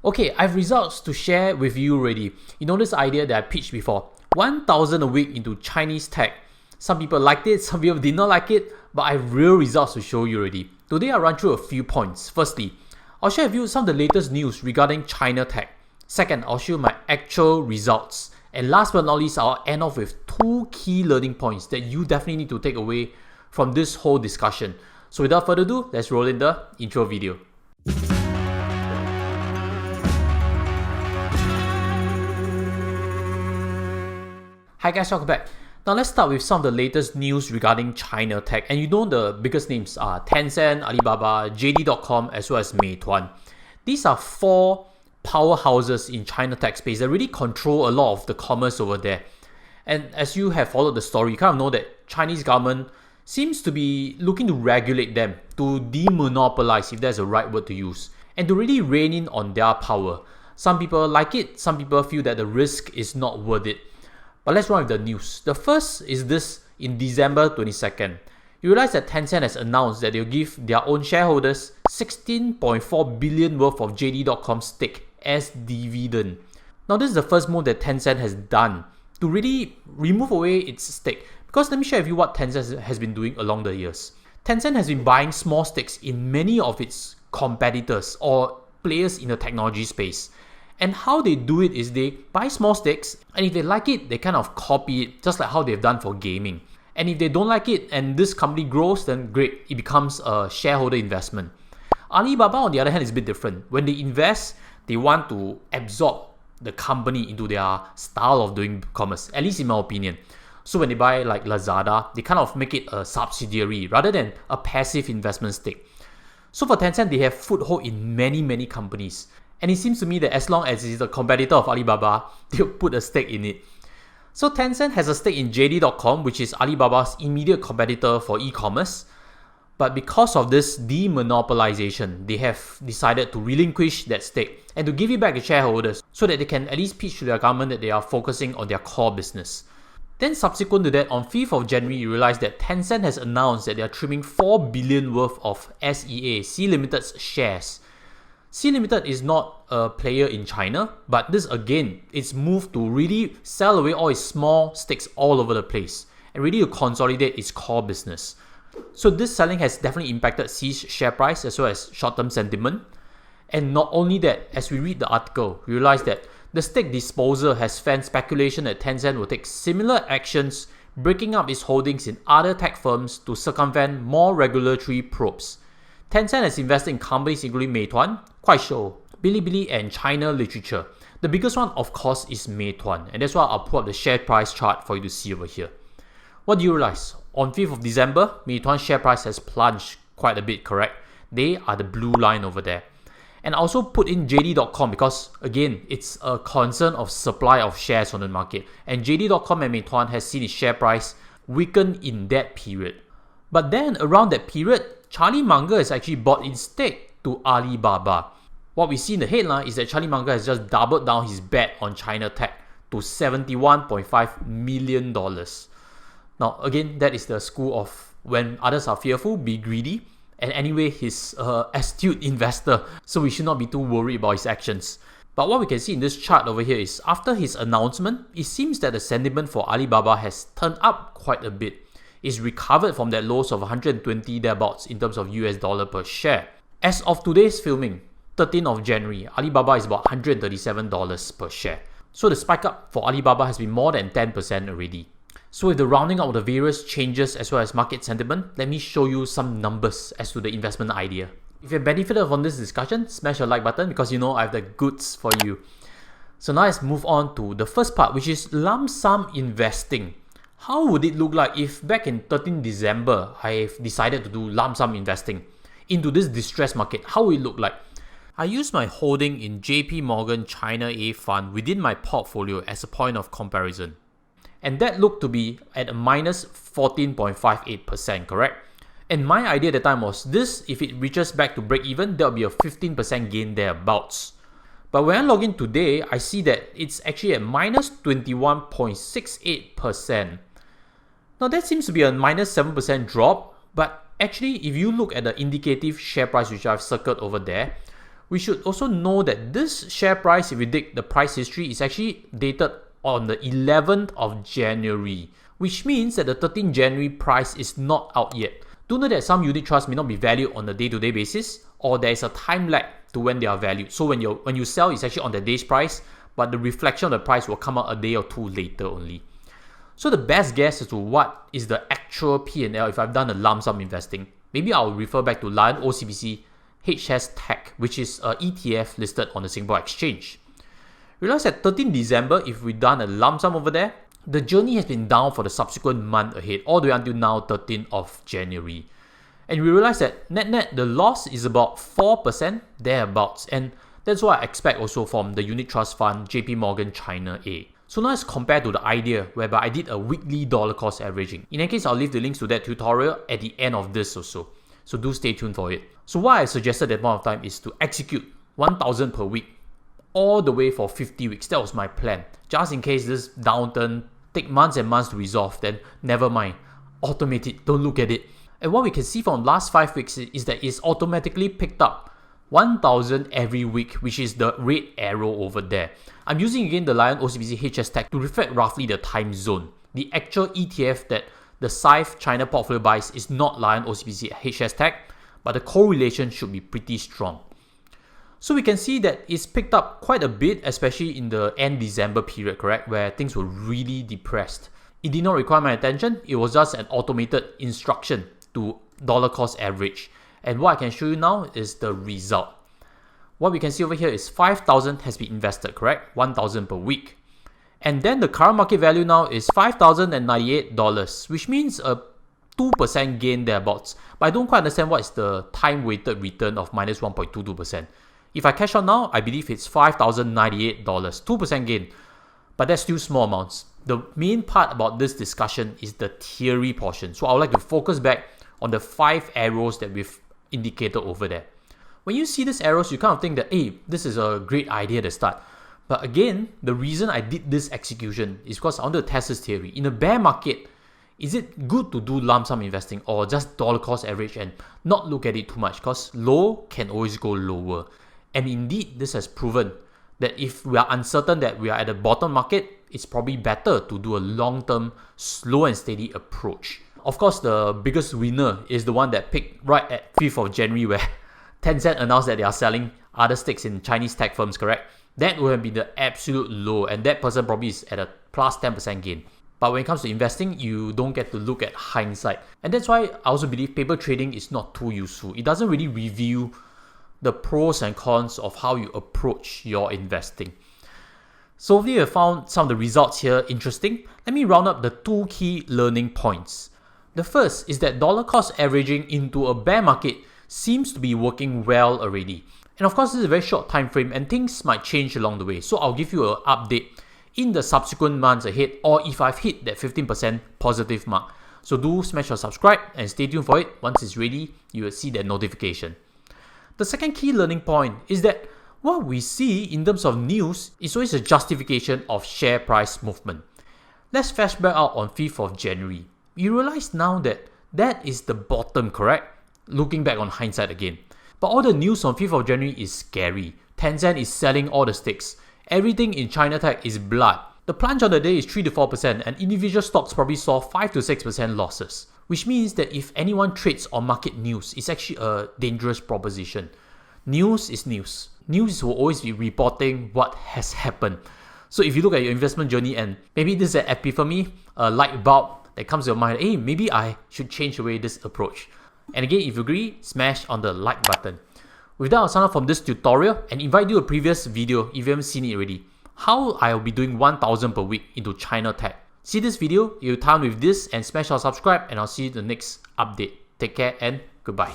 Okay, I have results to share with you already. You know this idea that I pitched before, 1,000 a week into Chinese tech. Some people liked it, some people did not like it, but I have real results to show you already. Today I'll run through a few points. Firstly, I'll share with you some of the latest news regarding China tech. Second, I'll show you my actual results. And last but not least, I'll end off with two key learning points that you definitely need to take away from this whole discussion. So without further ado, let's roll in the intro video. Hi guys, welcome back. Now let's start with some of the latest news regarding China tech. And you know the biggest names are Tencent, Alibaba, JD.com as well as Meituan. These are four powerhouses in China tech space that really control a lot of the commerce over there. And as you have followed the story, you kind of know that Chinese government seems to be looking to regulate them, to demonopolize, if that's the right word to use, and to really rein in on their power. Some people like it, some people feel that the risk is not worth it. But let's run with the news. The first is this in December 22nd. You realize that Tencent has announced that they'll give their own shareholders 16.4 billion worth of JD.com stake as dividend. Now this is the first move that Tencent has done to really remove away its stake. Because let me share with you what Tencent has been doing along the years. Tencent has been buying small stakes in many of its competitors or players in the technology space. And how they do it is they buy small stakes, and if they like it, they kind of copy it, just like how they've done for gaming. And if they don't like it and this company grows, then great, it becomes a shareholder investment. Alibaba, on the other hand, is a bit different. When they invest, they want to absorb the company into their style of doing commerce, at least in my opinion. So when they buy like Lazada, they kind of make it a subsidiary rather than a passive investment stake. So for Tencent, they have foothold in many companies. And it seems to me that as long as it's a competitor of Alibaba, they'll put a stake in it. So Tencent has a stake in JD.com, which is Alibaba's immediate competitor for e-commerce. But because of this demonopolization, they have decided to relinquish that stake and to give it back to shareholders so that they can at least pitch to their government that they are focusing on their core business. Then subsequent to that, on 5th of January, you realize that Tencent has announced that they are trimming 4 billion worth of SEA Limited's shares. SEA Limited is not a player in China, but this again, it's moved to really sell away all its small stakes all over the place and really to consolidate its core business. So this selling has definitely impacted SEA's share price as well as short-term sentiment. And not only that, as we read the article, we realize that the stake disposal has fanned speculation that Tencent will take similar actions, breaking up its holdings in other tech firms to circumvent more regulatory probes. Tencent has invested in companies including Meituan, Kuaishou, Bilibili and China Literature. The biggest one, of course, is Meituan, and that's why I'll put up the share price chart for you to see over here. What do you realize? On 5th of December, Meituan's share price has plunged quite a bit, correct? They are the blue line over there. And I also put in JD.com because, again, it's a concern of supply of shares on the market. And JD.com and Meituan has seen its share price weaken in that period. But then, around that period, Charlie Munger has actually bought in stake to Alibaba. What we see in the headline is that Charlie Munger has just doubled down his bet on China tech to $71.5 million. Now, again, that is the school of when others are fearful, be greedy. And anyway, he's an astute investor, so we should not be too worried about his actions. But what we can see in this chart over here is after his announcement, it seems that the sentiment for Alibaba has turned up quite a bit. It's recovered from that lows of 120 thereabouts in terms of US dollar per share. As of today's filming, 13th of January, Alibaba is about $137 per share. So the spike up for Alibaba has been more than 10% already. So with the rounding out of the various changes as well as market sentiment, let me show you some numbers as to the investment idea. If you have benefited from this discussion, smash the like button because you know I have the goods for you. So now let's move on to the first part, which is lump sum investing. How would it look like if back in 13 December, I've decided to do lump sum investing into this distressed market? How will it look like? I use my holding in JPMorgan China A fund within my portfolio as a point of comparison. And that looked to be at a minus 14.58%, correct? And my idea at the time was this, if it reaches back to break even, there'll be a 15% gain thereabouts. But when I log in today, I see that it's actually at minus 21.68%. Now that seems to be a minus 7% drop, but actually if you look at the indicative share price which I've circled over there, We should also know that this share price, if we dig the price history, is actually dated on the 11th of January, which means that the 13th January price is not out yet. Do know that some unit trusts may not be valued on a day-to-day basis, or there is a time lag to when they are valued. So when you sell, it's actually on the day's price, but the reflection of the price will come out a day or two later only. So the best guess as to what is the actual P&L if I've done a lump sum investing, maybe I'll refer back to Lion-OCBC HS Tech, which is an ETF listed on the Singapore Exchange. Realize that 13 December, if we've done a lump sum over there, the journey has been down for the subsequent month ahead, all the way until now, 13th of January. And we realize that net the loss is about 4%, thereabouts, and that's what I expect also from the unit trust fund JPMorgan China A. So now let's compare to the idea whereby I did a weekly dollar cost averaging. In any case, I'll leave the links to that tutorial at the end of this also. So do stay tuned for it. So what I suggested at that point of time is to execute 1,000 per week all the way for 50 weeks. That was my plan. Just in case this downturn take months and months to resolve, then never mind. Automate it, don't look at it. And what we can see from last 5 weeks is that it's automatically picked up 1,000 every week, which is the red arrow over there. I'm using again the Lion-OCBC HS Tech to reflect roughly the time zone. The actual ETF that the SIFE China portfolio buys is not Lion-OCBC HS Tech, but the correlation should be pretty strong. So we can see that it's picked up quite a bit, especially in the end December period, correct, where things were really depressed. It did not require my attention, it was just an automated instruction to dollar cost average. And what I can show you now is the result. What we can see over here is 5,000 has been invested, correct? 1,000 per week. And then the current market value now is $5,098, which means a 2% gain thereabouts. But I don't quite understand what is the time-weighted return of minus 1.22%. If I cash out now, I believe it's $5,098, 2% gain. But that's still small amounts. The main part about this discussion is the theory portion. So I would like to focus back on the 5 arrows that we've indicated over there. When you see these arrows, you kind of think that, hey, this is a great idea to start. But again, the reason I did this execution is because I wanted to test this theory. In a bear market, is it good to do lump sum investing or just dollar cost average and not look at it too much? Because low can always go lower. And indeed, this has proven that if we are uncertain that we are at the bottom market, it's probably better to do a long-term, slow and steady approach. Of course, the biggest winner is the one that picked right at 5th of January where Tencent announced that they are selling other stakes in Chinese tech firms, correct? That would have been the absolute low, and that person probably is at a plus 10% gain. But when it comes to investing, you don't get to look at hindsight. And that's why I also believe paper trading is not too useful. It doesn't really review the pros and cons of how you approach your investing. So hopefully you have found some of the results here interesting. Let me round up the 2 key learning points. The first is that dollar cost averaging into a bear market seems to be working well already. And of course, this is a very short time frame and things might change along the way. So I'll give you an update in the subsequent months ahead, or if I've hit that 15% positive mark. So do smash your subscribe and stay tuned for it. Once it's ready, you will see that notification. The second key learning point is that what we see in terms of news is always a justification of share price movement. Let's flashback out on 5th of January. You realize now that that is the bottom, correct? Looking back on hindsight again. But all the news on 5th of January is scary. Tencent is selling all the stakes. Everything in China tech is blood. The plunge on the day is 3 to 4% and individual stocks probably saw 5 to 6% losses. Which means that if anyone trades on market news, it's actually a dangerous proposition. News is news. News will always be reporting what has happened. So if you look at your investment journey and maybe this is an epiphany, a light bulb that comes to your mind, hey, maybe I should change the way this approach. And again, if you agree, smash on the like button. With that, I'll sign off from this tutorial and invite you to a previous video if you haven't seen it already. How I'll be doing 1,000 per week into China tech. See this video, you'll time with this and smash or subscribe, and I'll see you in the next update. Take care and goodbye.